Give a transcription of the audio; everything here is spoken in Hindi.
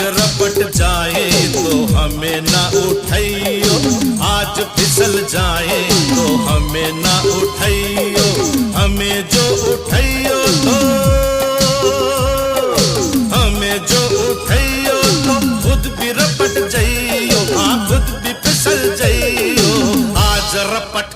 रपट जाए तो हमें ना उठाइयो, आज फिसल जाए तो हमें ना उठाइयो, हमें जो उठाइयो तो खुद भी रपट जाइयो, हाँ खुद भी फिसल जाइयो। आज रपट